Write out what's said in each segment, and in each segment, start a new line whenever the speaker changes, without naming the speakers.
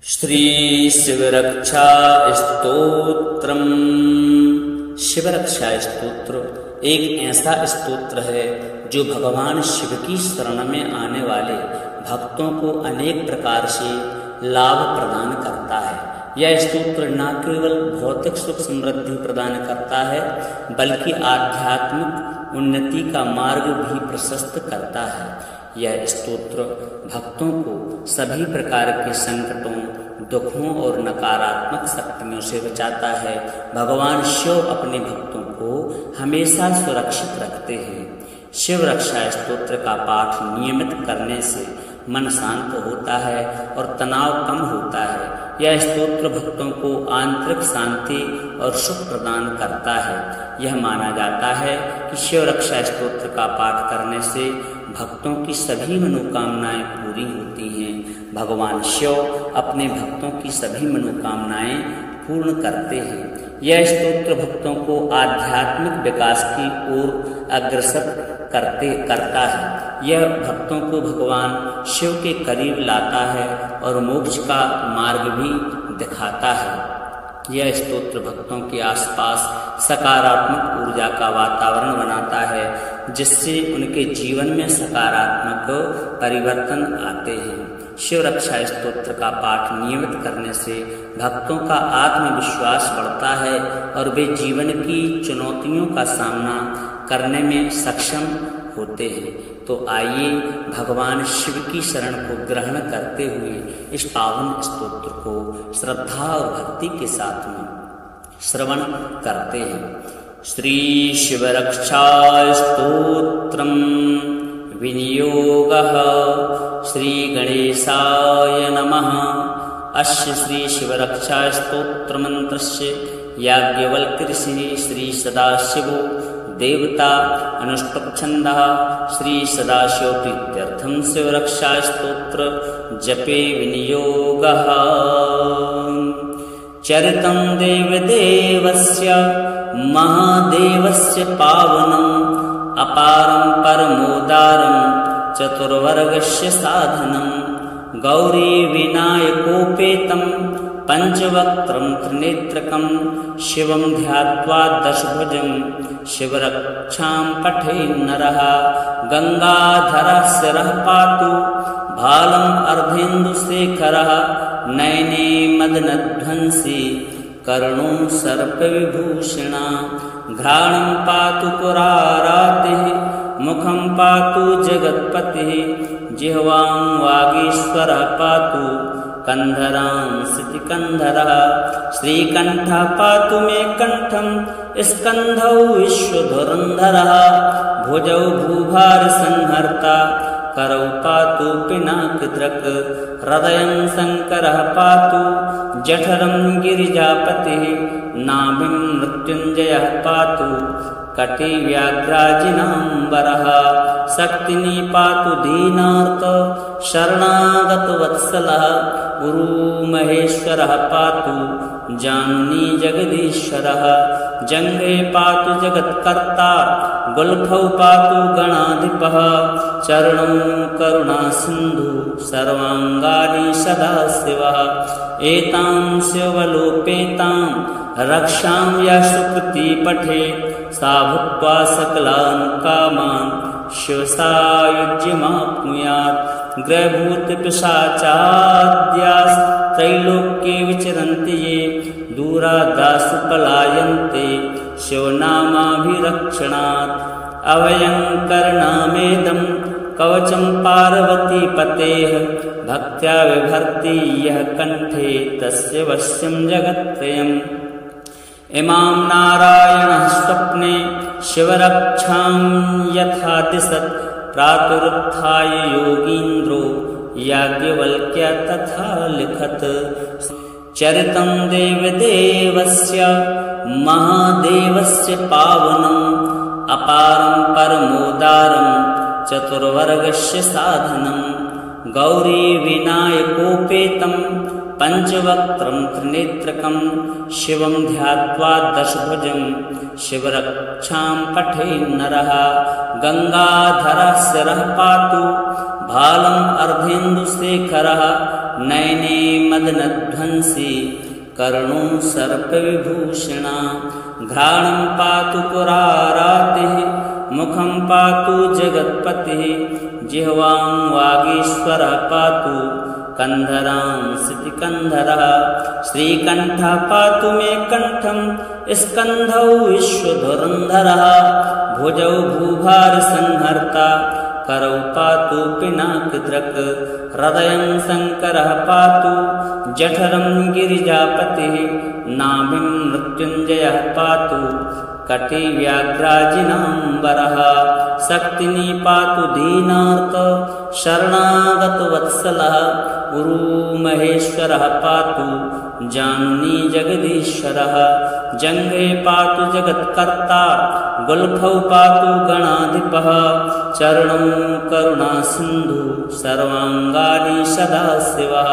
श्री शिवरक्षा स्तोत्रम। शिवरक्षा स्तोत्र एक ऐसा स्तोत्र है जो भगवान शिव की शरण में आने वाले भक्तों को अनेक प्रकार से लाभ प्रदान करता है। यह स्तोत्र न केवल भौतिक सुख समृद्धि प्रदान करता है बल्कि आध्यात्मिक उन्नति का मार्ग भी प्रशस्त करता है। यह स्तोत्र भक्तों को सभी प्रकार के संकटों, दुखों और नकारात्मक शक्तियों से बचाता है। भगवान शिव अपने भक्तों को हमेशा सुरक्षित रखते हैं। शिव रक्षा स्तोत्र का पाठ नियमित करने से मन शांत होता है और तनाव कम होता है। यह स्तोत्र भक्तों को आंतरिक शांति और सुख प्रदान करता है। यह माना जाता है कि शिव रक्षा स्तोत्र का पाठ करने से भक्तों की सभी मनोकामनाएं पूरी होती हैं। भगवान शिव अपने भक्तों की सभी मनोकामनाएं पूर्ण करते हैं। यह स्तोत्र भक्तों को आध्यात्मिक विकास की ओर अग्रसर करता है। यह भक्तों को भगवान शिव के करीब लाता है और मोक्ष का मार्ग भी दिखाता है। यह स्तोत्र भक्तों के आसपास सकारात्मक ऊर्जा का वातावरण बनाता है, जिससे उनके जीवन में सकारात्मक परिवर्तन आते हैं। शिव रक्षा स्तोत्र का पाठ नियमित करने से भक्तों का आत्मविश्वास बढ़ता है और वे जीवन की चुनौतियों का सामना करने में सक्षम होते हैं। तो आइए भगवान शिव की शरण को ग्रहण करते हुए इस पावन स्तोत्र को श्रद्धा और भक्ति के साथ में श्रवण करते हैं। श्री शिव रक्षा स्तोत्रम विनियोगः श्री गणेशाय नमः। अस्य श्री शिव रक्षा स्तोत्र मंत्रस्य याज्ञवल्क्य ऋषिः श्री सदाशिवो देवता अनुष्टुप् छन्दः श्री सदाशिव प्रीत्यर्थं शिव रक्षा स्तोत्र जपे विनियोगः। चरितं देवदेवस्य महादेवस्य पावनम् अपारं परमोदारं चतुर्वर्गस्य साधनं गौरी विनायकोपेतं पंचवक्त्रं त्रिनेत्रकं शिवं ध्यात्वा दशभुजं शिवरक्षां पठे नरः। गंगाधरः शिरः पातु भालम् अर्धेन्दुशेखरः नयने मदनध्वंसी कर्णो सर्पविभूषणा। घ्राणं पातु पुरारातिः मुखं पातु जगत्पतिः जिह्वां वागीश्वरः पातु कंधरां सितिकंधरः। श्रीकंठः पातु मे कंठं स्कंधौ विश्वधुरंधरः। भुजौ भूभार संहर्ता करौ पातु पिनाकदृक्। हृदयं शंकरः पातु जठरं गिरिजापतिः। नाभिं मृत्युंजयः पातु कटी व्याघ्राजिनाम्बरः। शक्तिनी पातु दीनार्त शरणागत वत्सलः। गुरु महेश्वरः पातु जानुनी जगदीश्वरः। जंघे पातु जगत्कर्ता गुल्फौ पातु गणाधिपः। चरणौ करुणा सिंधु सर्वांगानि सदाशिवः। एतां शिवलोपेतां रक्षां यः सुकृती पठे सा भूत्वा सकलान् कामान् शिवसायुज्यमाप्नुयात्। ग्रहभूतपिशाचाद्यास् त्रैलोक्ये विचरन्ति ये दूरादासु पलायन्ते शिवनामाभिरक्षणात्। अभयं करणामेदं कवचं पार्वतीपतेः भक्त्या विभर्ति यः कंठे तस्य वश्यं जगत्त्रयम्। इमां नारायणः स्वप्ने शिवरक्षां यथा दिशत् प्रातरुत्थाय योगीन्द्रो याज्ञवल्क्य तथा लिखत्। चरितं देवदेवस्य महादेवस्य पावनम् अपारं परमोदारं चतुर्वर्गस्य साधनं गौरी विनायकोपेतं पंचवक्त्रं त्रिनेत्रकं शिवं ध्यात्वा दशभुजं शिवरक्षां पठे नरः। गंगाधरः शिरः पातु भालम् अर्धेन्दुशेखरः नयने मदनध्वंसी कर्णो सर्पविभूषणा घ्राणं पातु पुरारातिः मुखं पातु जगत्पतिः जिह्वां वागीश्वरः पातु कंधरां सितिकंधरः श्रीकंठः पातु मे कंठं स्कंधौ विश्वधुरंधरः भुजौ भूभार संहर्ता करौ पातु पिनाकदृक् हृदयं शंकरः पातु जठरं गिरिजापतिः नाभिं मृत्युंजयः पातु कटि व्याघ्राजिनांबरः शक्तिनी पातु दीनार्त शरणागत वत्सलः उरु महेश्वरः पातु जानुनी जगदीश्वरः जंघे पातु जगत्कर्ता गुल्फौ पातु गणाधिपः चरणं करुणा सिंधु सर्वांगानि सदाशिवः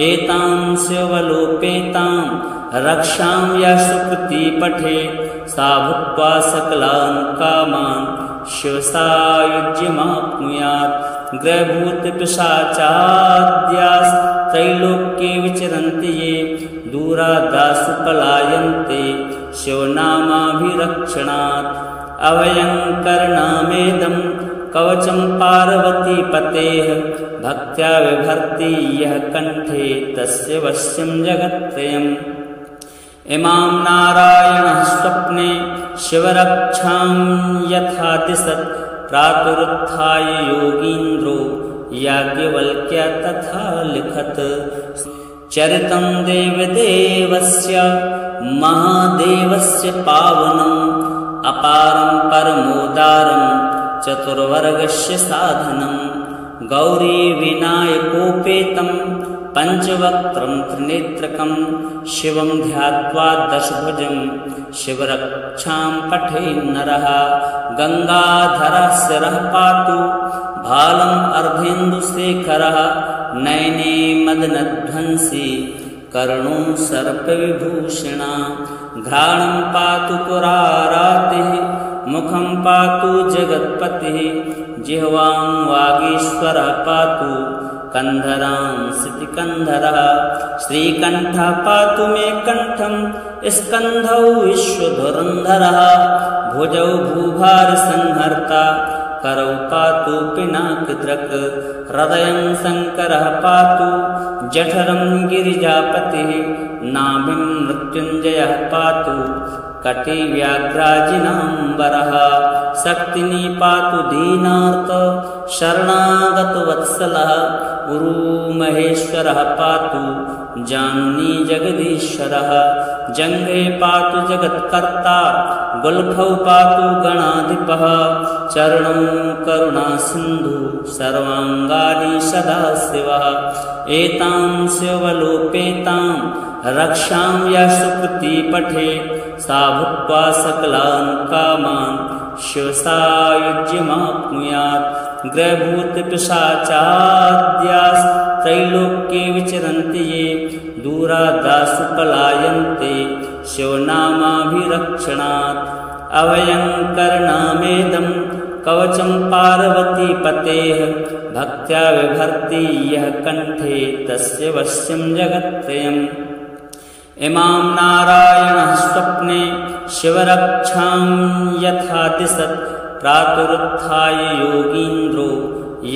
एतां शिवलोपेतां रक्षां या सुकृति पठे सा भुक्त्वा सकलान् कामान् शिवसायुज्यमाप्नुयात् ग्रहभूतपिशाचाद्यास्त्रैलोक्ये विचरन्ति ये दूरादासु पलायन्ते शिवनामाभिरक्षणात् अभयं करणामेदं कवचं पार्वतीपतेः भक्त्या विभर्ति यः कण्ठे तस्य वश्यं जगत्त्रयम् इमां नारायणः स्वप्ने शिवरक्षां यथा दिशत् प्रातरुत्थाय योगीन्द्रो याज्ञवल्क्य तथा लिखत् चरितं देवदेवस्य महादेवस्य पावनम् अपारं परमोदारं चतुर्वर्गस्य साधनम् गौरी विनायकोपेतं पंचवक्त्रं त्रिनेत्रकं शिवं ध्यात्वा दशभुजं शिवरक्षां पठेन्नरः गंगाधरः शिरः पातु भालम् अर्धेन्दुशेखरः नयने मदनध्वंसी कर्णो सर्पविभूषणा घ्राणं पातु पुरारातिः मुखं पातु जगत्पतिः जिह्वां वागीश्वरः पातु कंधरां सितिकंधरः श्रीकंठः पातु मे कंठं स्कंधौ विश्वधुरंधरः भुजौ भूभार संहर्ता करौ पातु पिनाकदृक् हृदयं शंकरः पातु जठरं गिरिजापतिः नाभिं मृत्युंजयः पातु कटि व्याघ्राजिनांबरः शक्तिनी पातु दीनार्त शरणागत वत्सलः उरु महेश्वरः पातु जानुनी जगदीश्वरः जंघे पातु जगत्कर्ता गुल्फौ पातु गणाधिपः चरणं करुणा सिंधु सर्वांगानि सदाशिवः एतां शिवलोपेतां रक्षां या सुकृति पठे सा भुक्त्वा सकलान् कामान् शिवसायुज्यमाप्नुयात् ग्रहभूतपिशाचाद्यास्त्रैलोक्ये विचरन्ति ये दूरादासु पलायन्ते शिवनामाभिरक्षणात् अभयं करणामेदं कवचं पार्वतीपतेः भक्त्या विभर्ति यः कण्ठे तस्य वश्यं जगत्त्रयम् इमां नारायणः स्वप्ने शिवरक्षां यथा दिशत् प्रातरुत्थाय योगीन्द्रो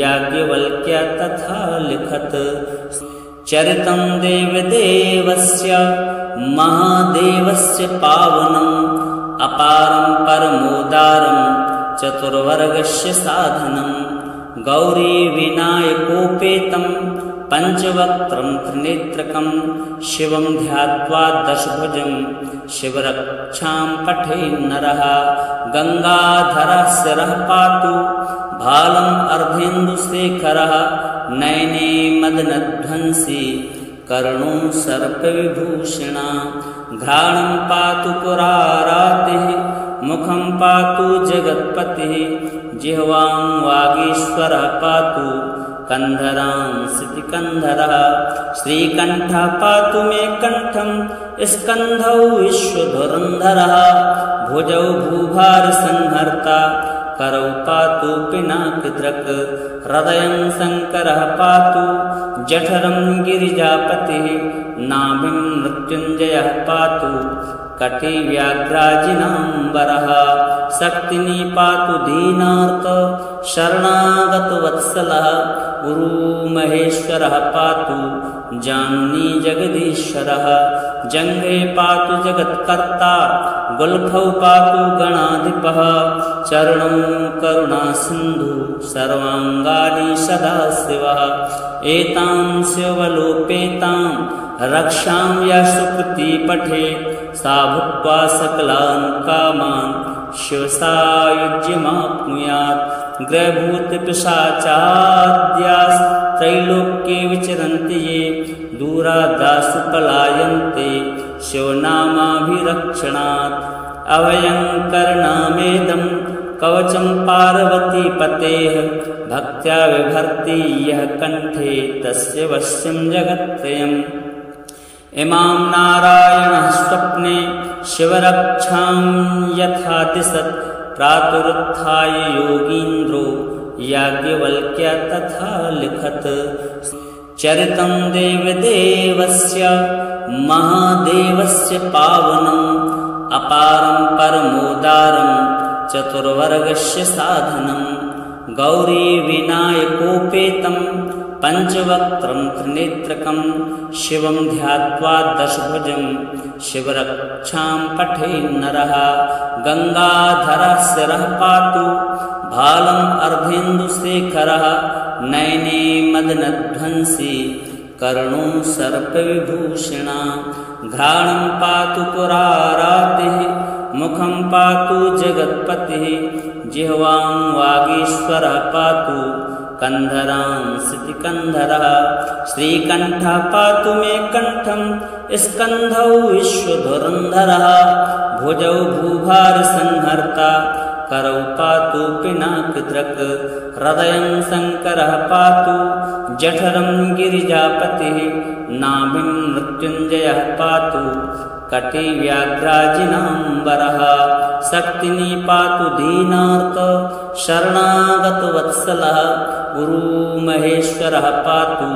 याज्ञवल्क्य तथा लिखत् चरितं देवदेवस्य महादेवस्य पावनम् अपारं परमोदारं चतुर्वर्गस्य साधनम् गौरी विनायकोपेतं पंचवक्त्रं त्रिनेत्रकं शिवं ध्यात्वा दशभुजं शिवरक्षां पठेन्नरः गंगाधरः शिरः पातु भालम् अर्धेन्दुशेखरः नयने मदनध्वंसी कर्णो सर्पविभूषणा घ्राणं पातु पुरारातिः मुखं पातु जगत्पतिः जिह्वां वागीश्वरः पातु कंधरां सितिकंधरः श्रीकंठः पातु मे कंठं स्कंधौ विश्वधुरंधरः भुजौ भूभार संहर्ता करौ पातु पिनाकदृक् हृदयं शङ्करः पातु जठरं गिरिजापतिः नाभिं मृत्युञ्जयः पातु कटी व्याघ्राजिनाम्बरः शक्तिनी पातु दीनार्त शरणागतवत्सलः गुरु महेश्वरः पातु जानुनी जगदीश्वरः जङ्घे पातु जगत्कर्ता गुल्फौ पातु गणाधिपः चरणं करुणासिन्धु सर्वाङ्गानि सदाशिवः एतां शिवलोपेतां रक्षां यः सुकृती पठे सा भुक्त्वा सकलान् कामान् शिवसायुज्यमाप्नुयात् ग्रहभूतपिशाचाद्यास्त्रैलोक्ये विचरन्ति ये दूरादासु पलायन्ते शिवनामाभिरक्षणात् अभयङ्करनामेदं कवचं पार्वतीपतेः भक्त्या विभर्ति यः कण्ठे तस्य वश्यं जगत्त्रयम् इमां नारायणः स्वप्ने शिवरक्षां यथा दिशत् प्रातरुत्थाय योगीन्द्रो याज्ञवल्क्य तथा लिखत् चरितं देवदेवस्य महादेवस्य पावनम् अपारं परमोदारं चतुर्वर्गस्य साधनं गौरी विनायकोपेतं पंचवक्त्रं त्रिनेत्रकं शिवं ध्यात्वा दशभुजं शिवरक्षां पठेन्नरः गंगाधरः शिरः पातु भालम् अर्धेन्दुशेखरः नयने मदनध्वंसी कर्णो सर्पविभूषणा घ्राणं पातु पुरारातिः मुखं पातु जगत्पतिः जिह्वां वागीश्वरः पातु कंधरां सितिकंधरः श्रीकंठः पातु मे कंठं स्कंधौ विश्वधुरंधरः भुजौ भूभारसंहर्ता करौ पातु पिनाकदृक् हृदयं शङ्करः पातु जठरं गिरिजापतिः नाभिं मृत्युञ्जयः पातु कटी व्याघ्राजिनाम्बरः शक्तिनी पातु दीनार्त शरणागतवत्सलः गुरु महेश्वरः पातु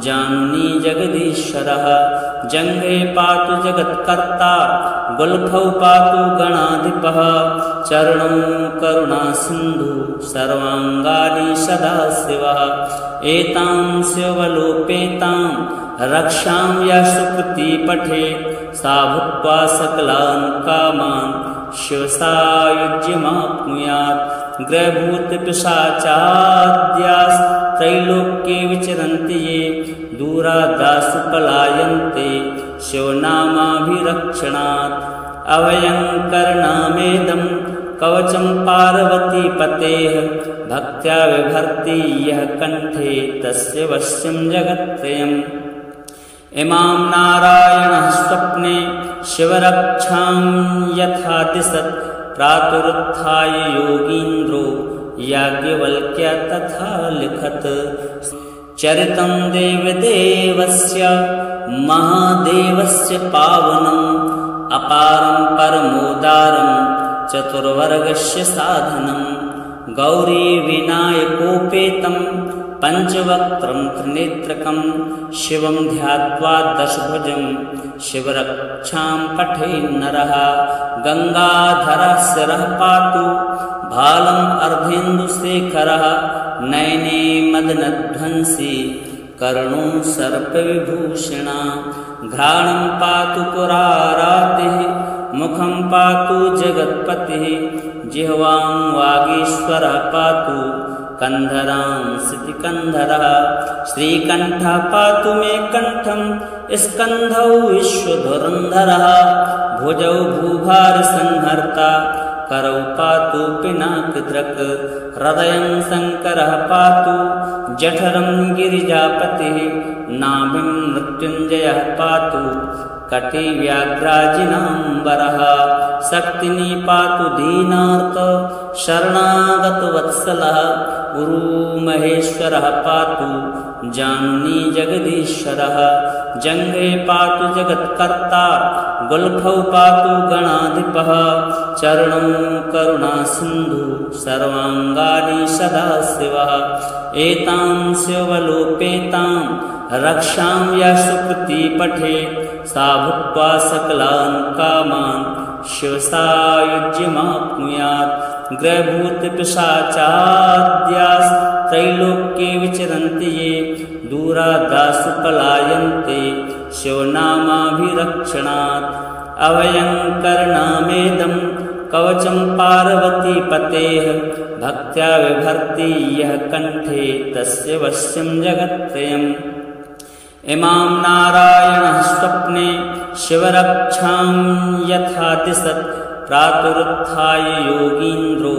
जानुनी जगदीश्वरः जङ्घे पातु जगत्कर्ता गुल्फौ पातु गणाधिपः चरणं करुणासिन्धु सर्वाङ्गानि सदाशिवः एतां शिवलोपेतां रक्षां यः सुकृती पठे सा भुक्त्वा सकलान् कामान् शिवसायुज्यमाप्नुयात् ग्रहभूतपिशाचाद्यास्त्रैलोक्ये विचरन्ति ये दूरादासु पलायन्ते शिवनामाभिरक्षणात् अभयङ्करनामेदं कवचं पार्वतीपतेः भक्त्या विभर्ति यः कण्ठे तस्य वश्यं जगत्त्रयम् इमां नारायणः स्वप्ने शिवरक्षां यथा दिशत् प्रातरुत्थाय योगीन्द्रो याज्ञवल्क्य तथा लिखत् चरितं देवदेवस्य महादेवस्य पावनम् अपारं परमोदारं चतुर्वर्गस्य साधनं गौरी विनायकोपेतं पंचवक्त्रं त्रिनेत्रकं शिवं ध्यात्वा दशभुजं शिवरक्षां पठेन्नरः गंगाधरः शिरः पातु भालम् अर्धेन्दुशेखरः नयने मदनध्वंसी कर्णो सर्पविभूषणा घ्राणं पातु पुरारातिः मुखं पातु जगत्पतिः जिह्वां वागीश्वरः पातु कंधरां सितिकंधरः श्रीकंठः पातु मे कंठं स्कंधौ विश्वधुरंधरः भुजौ भूभारसंहर्ता करौ पातु पिनाकदृक् हृदयं शङ्करः पातु जठरं गिरिजापतिः नाभिं मृत्युञ्जयः पातु कटी व्याघ्राजिनाम्बरः शक्तिनी पातु दीनार्त शरणागतवत्सलः गुरु महेश्वरः पातु जानुनी जगदीश्वरः जङ्घे पातु जगत्कर्ता गुल्फौ पातु गणाधिपः चरणं करुणासिन्धु सर्वाङ्गानि सदाशिवः एतां शिवलोपेतां रक्षां यः सुकृती पठेत् सा भुक्त्वा सकलान् कामान् शिवसायुज्यमाप्नुयात् ग्रहभूतपिशाचाद्यास्त्रैलोक्ये विचरन्ति ये दूरादासु पलायन्ते शिवनामाभिरक्षणात् अभयं करणामेदं कवचं पार्वतीपतेः भक्त्या विभर्ति यः कण्ठे तस्य वश्यं जगत्त्रयम् इमां नारायणः स्वप्ने शिवरक्षां यथा दिशत् प्रातरुत्थाय योगीन्द्रो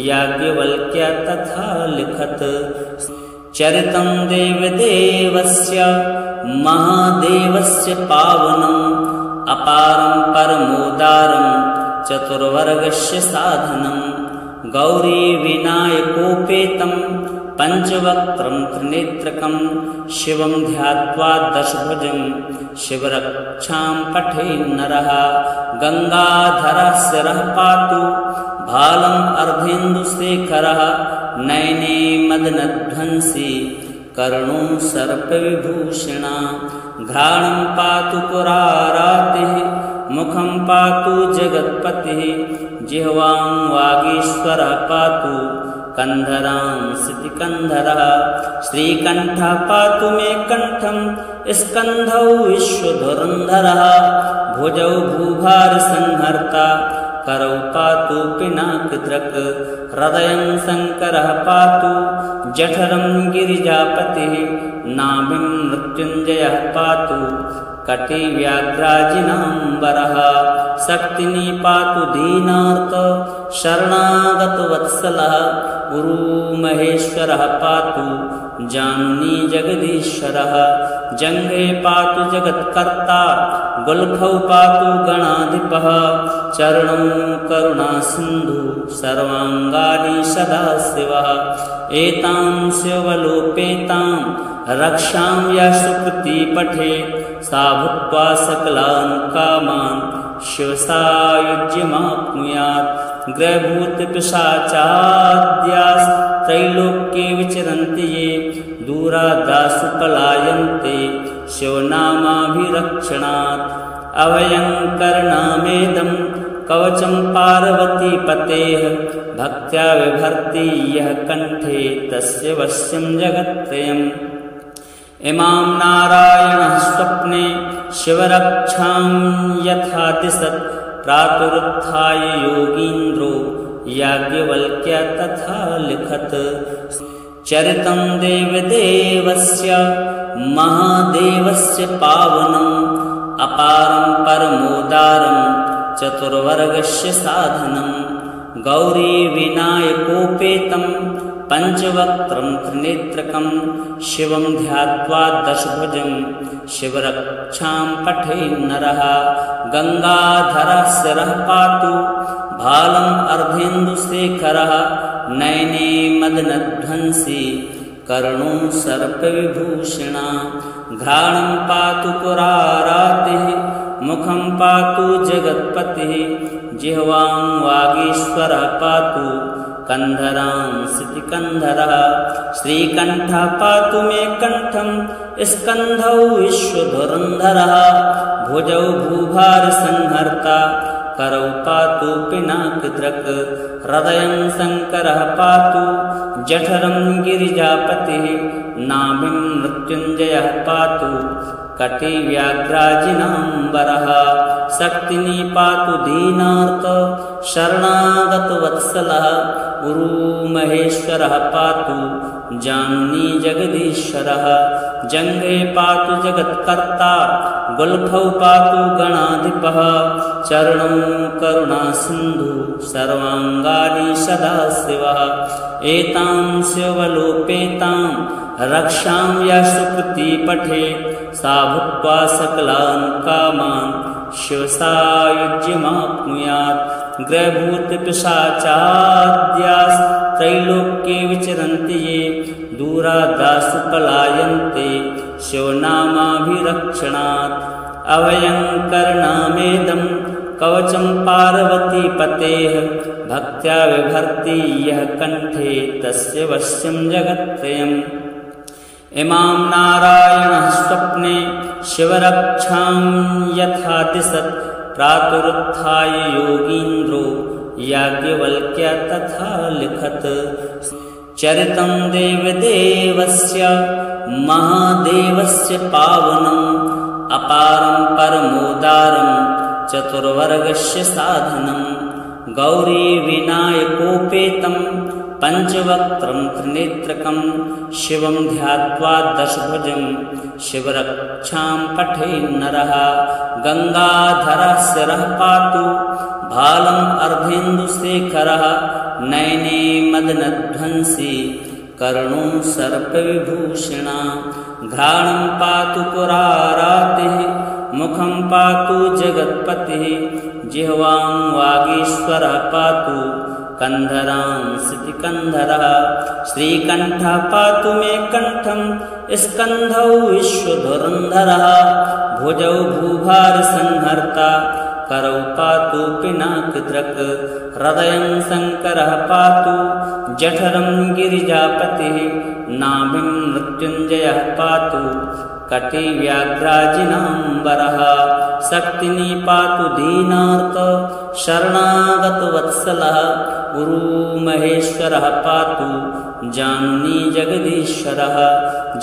याज्ञवल्क्य तथा लिखत् चरितं देवदेवस्य महादेवस्य पावनम् अपारं परमोदारं चतुर्वर्गस्य साधनं गौरी विनायकोपेतं पंचवक्त्रं त्रिनेत्रकं शिवं ध्यात्वा दशभुजं शिवरक्षां पठेन् नरः गंगाधरः शिरः पातु भालम् अर्धेन्दुशेखरः नयने मदनध्वंसी कर्णो सर्पविभूषणा घ्राणं पातु पुरारातिः मुखं पातु जगत्पतिः जिह्वां वागीश्वरः पातु कंधरां सितिकंधरः श्रीकंठः पातु मे कंठं स्कंधौ विश्वधुरंधरः भुजौ भूभारसंहर्ता करौ पातु पिनाकदृक् हृदयं शंकरः पातु जठरं गिरिजापतिः नाभिं मृत्युञ्जयः पातु कटिव्याघ्राजिनाम्बरः शक्तिनी पातु दीनार्त शरणागतवत्सलः गुरु महेश्वरः पातु जानुनी जगदीश्वरः जङ्घे पातु जगत्कर्ता गुल्फौ पातु गणाधिपः चरणं करुणासिन्धु सर्वाङ्गानि सदाशिवः एतां शिवलोपेतां रक्षां यः सुकृती पठेत् सा भुक्त्वा सकलान् कामान् शिवसायुज्यमाप्नुयात् ग्रहभूतपिशाचाद्यास्त्रैलोक्ये विचरन्ति ये दूरादासु पलायन्ते शिवनामाभिरक्षणात् अभयं करणामेदं कवचं पार्वतीपतेः भक्त्या विभर्ति यः कण्ठे तस्य वश्यं जगत्त्रयम् इमां नारायणः स्वप्ने शिवरक्षां यथा दिशत् प्रातरुत्थाय योगीन्द्रो याज्ञवल्क्य तथा लिखत् चरितं देवदेवस्य महादेवस्य पावनम् अपारं परमोदारं चतुर्वर्गस्य साधनं गौरी विनायकोपेतं पंचवक्त्रं त्रिनेत्रकं शिवं ध्यात्वा दशभुजं शिवरक्षां पठेन् नरः गंगाधरः शिरः पातु भालम् अर्धेन्दुशेखरः नयने मदनध्वंसी कर्णो सर्पविभूषणा घ्राणं पातु पुरारातिः मुखं पातु जगत्पतिः जिह्वां वागीश्वरः पातु कंधरां सितिकंधरः श्रीकंठः पातु मे कंठं स्कंधौ विश्वधुरंधरः भुजौ भूभारसंहर्ता करौ पातु पिनाकदृक् हृदयं शंकरः पातु जठरं गिरिजापतिः नाभिं मृत्युञ्जयः पातु कटिव्याघ्राजिनाम्बरः शक्तिनी पातु दीनार्त शरणागतवत्सलः गुरु महेश्वरः पातु जानुनी जगदीश्वरः जङ्घे पातु जगत्कर्ता गुल्फौ पातु गणाधिपः चरणं करुणासिन्धु सर्वाङ्गानि सदाशिवः एतां शिवलोपेतां रक्षां यः सुकृती पठेत् सा भुक्त्वा सकलान् कामान् शिवसायुज्यमाप्नुयात् ग्रहभूतपिशाचाद्यास्त्रैलोक्ये त्रैलोक्ये विचरन्ति ये दूरादासु पलायन्ते शिवनामाभिरक्षणात् अभयं करणामेदं कवचं पार्वतीपतेः भक्त्या विभर्ति यः कण्ठे तस्य वश्यं जगत्त्रयम् इमां नारायणः स्वप्ने शिवरक्षां यथा दिशत् प्रातरुत्थाय योगीन्द्रो याज्ञवल्क्य तथा लिखत् चरितं देवदेवस्य महादेवस्य पावनम् अपारं परमोदारं चतुर्वर्गस्य साधनम् गौरी विनायकोपेतं पंचवक्त्रं त्रिनेत्रकं शिवं ध्यात्वा दशभुजं शिवरक्षां पठे नरः गंगाधरः शिरः पातु भालम् अर्धेन्दुशेखरः नयने मदनध्वंसी कर्णो सर्पविभूषणा घ्राणं पातु पुरारातिः मुखं पातु जगत्पतिः जिह्वां वागीश्वरः पातु कंधरां सितिकंधरः श्रीकंठः पातु मे कंठं स्कंधौ विश्वधुरंधरः भुजौ भूभारसंहर्ता करौ पातु पिनाकदृक् हृदयं शंकरः पातु जठरं गिरिजापतिः नाभिं मृत्युञ्जयः पातु कटिव्याघ्राजिनाम्बरः शक्तिनी पातु दीनार्त शरणागतवत्सलः गुरुमहेश्वरः पातु जानुनी जगदीश्वरः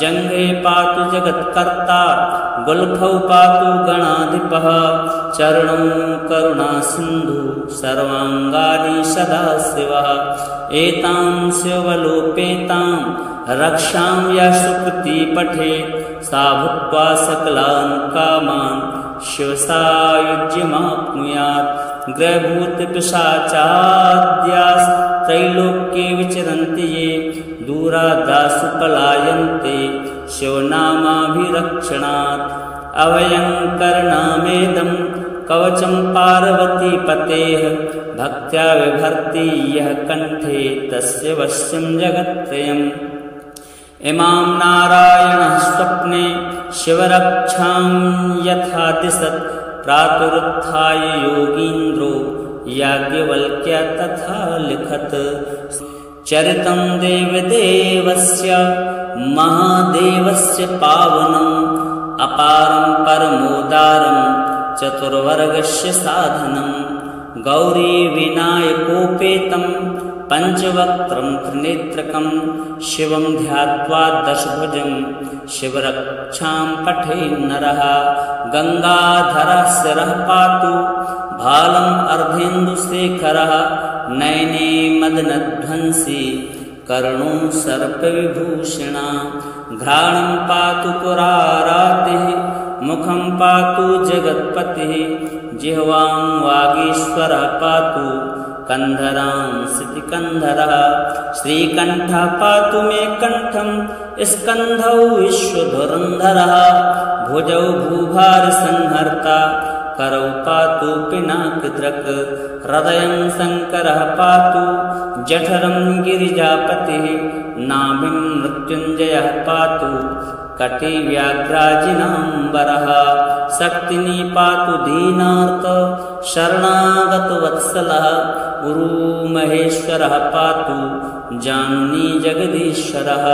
जङ्घे पातु जगत्कर्ता गुल्फौ पातु गणाधिपः चरणं करुणासिन्धु सर्वाङ्गानि सदाशिवः एतां शिवलोपेतां रक्षां यः सुकृती पठेत् सा भूत्वा सकलान् कामान् शिवसायुज्यमाप्नुयात् ग्रहभूतपिशाचाद्यास् त्रैलोक्ये विचरन्ति ये दूरादासु पलायन्ते शिवनामाभिरक्षणात् अभयं करणामेदं कवचं पार्वतीपतेः भक्त्या विभर्ति यः कण्ठे तस्य वश्यं जगत्त्रयम् इमां नारायणः स्वप्ने शिवरक्षां यथा दिशत् प्रातरुत्थाय योगीन्द्रो याज्ञवल्क्य तथा लिखत् चरितं देवदेवस्य महादेवस्य पावनम् अपारं परमोदारं चतुर्वर्गस्य साधनम् गौरी विनायकोपेतं पंचवक्त्रं त्रिनेत्रकं शिवं ध्यात्वा दशभुजं शिवरक्षां पठे नरः गंगाधरः शिरः पातु भालम् अर्धेन्दुशेखरः नयने मदनध्वंसी कर्णो सर्पविभूषणा घ्राणं पातु पुरारातिः मुखं पातु जगत्पतिः जिह्वां वागीश्वरः पातु कंधरां सितिकंधरः श्रीकंठः पातु मे कंठं स्कंधौ विश्वधुरंधरः भुजौ भूभारसंहर्ता करौ पातु पिनाकदृक् हृदयं शंकरः पातु जठरं गिरिजापतिः नाभिं मृत्युञ्जयः पातु कटिव्याघ्राजिनाम्बरः शक्तिनी पातु दीनार्त शरणागतवत्सलः गुरुमहेश्वरः पातु जानुनी जगदीश्वरः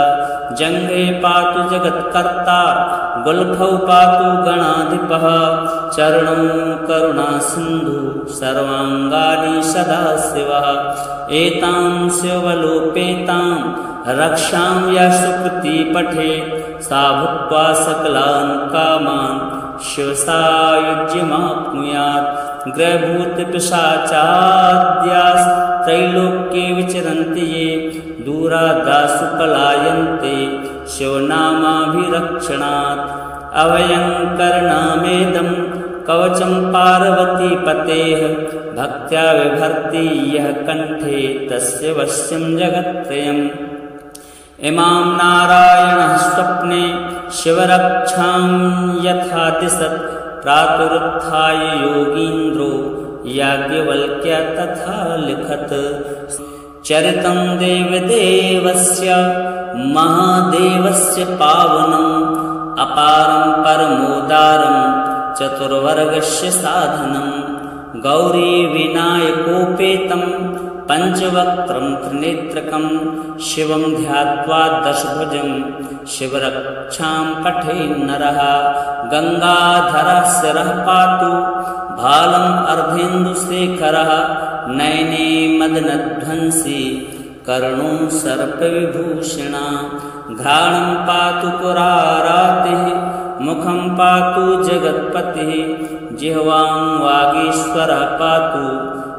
जङ्घे पातु जगत्कर्ता गुल्फौ पातु गणाधिपः चरणं करुणासिन्धु सर्वाङ्गानि सदाशिवः एतां शिवलोपेतां रक्षां यः सुकृती पठेत् सा भूत्वा सकलान् कामान् शिवसायुज्यमाप्नुयात् ग्रहभूतपिशाचाद्यास् त्रैलोक्ये विचरन्ति ये दूरादासु पलायन्ते शिवनामाभिरक्षणात् अभयं करणामेदं कवचं पार्वतीपतेः भक्त्या विभर्ति यः कण्ठे तस्य वश्यं जगत्त्रयम् इमां नारायणः स्वप्ने शिवरक्षां यथा दिशत् प्रातरुत्थाय योगीन्द्रो याज्ञवल्क्य तथा लिखत् चरितं देवदेवस्य महादेवस्य पावनम् अपारं परमोदारं चतुर्वर्गस्य साधनम् गौरी विनायकोपेतं पंचवक्त्रं त्रिनेत्रकं शिवं ध्यात्वा दशभुजं शिवरक्षां पठेन्नरः गंगाधरशिरः पातु भालम् अर्धेन्दुशेखरः नयने मदनध्वंसी कर्णो सर्पविभूषणा घ्राणं पातु पुरारातिः मुखं पातु जगत्पतिः जिह्वां वागीश्वरः पातु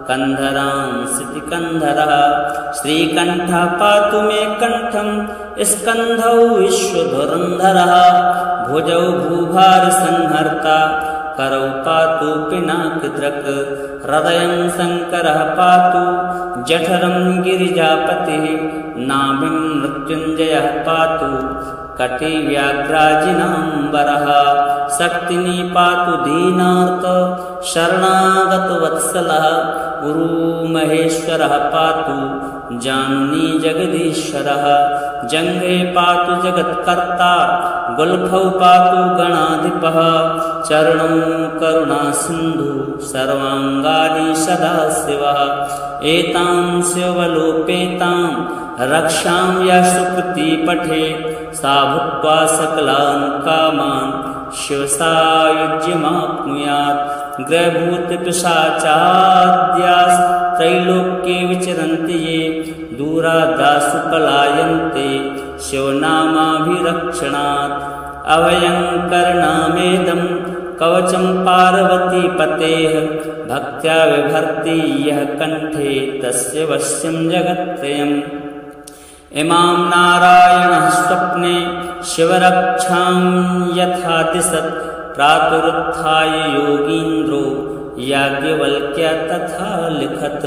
कंधरां सितिकंधरः श्रीकंठः पातु मे कंठं स्कंधौ विश्वधुरंधरः भुजौ भूभारसंहर्ता करौ पातु पिनाकदृक् हृदयं शंकरः पातु जठरं गिरिजापतिः नाभिं मृत्युंजयः पातु कटी व्याघ्राजिनाम्बरः शक्तिनी पातु दीनार्त शरणागतवत्सलः गुरु महेश्वरः पातु जानुनी जगदीश्वरः जंघे पातु जगत्कर्ता गुल्फौ पातु गणाधिपः चरणौ करुणासिन्धु सर्वांगानि सदाशिवः एतां शिवलोपेतां रक्षां यः सुकृती पठे सा भुक्त्वा सकलान् कामान् शिवसायुज्यमाप्नुयात् ग्रहभूतपिशाचाद्यास्त्रैलोक्ये विचरन्ति ये दूरादासु पलायन्ते शिवनामाभिरक्षणात् अभयङ्करनामेदं कवचं पार्वतीपतेः भक्त्या विभर्ति यः कण्ठे तस्य वश्यं जगत्त्रयम् इमां नारायणः स्वप्ने शिवरक्षां यथा दिशत् प्रातरुत्थाय योगीन्द्रो याज्ञवल्क्य तथा लिखत्।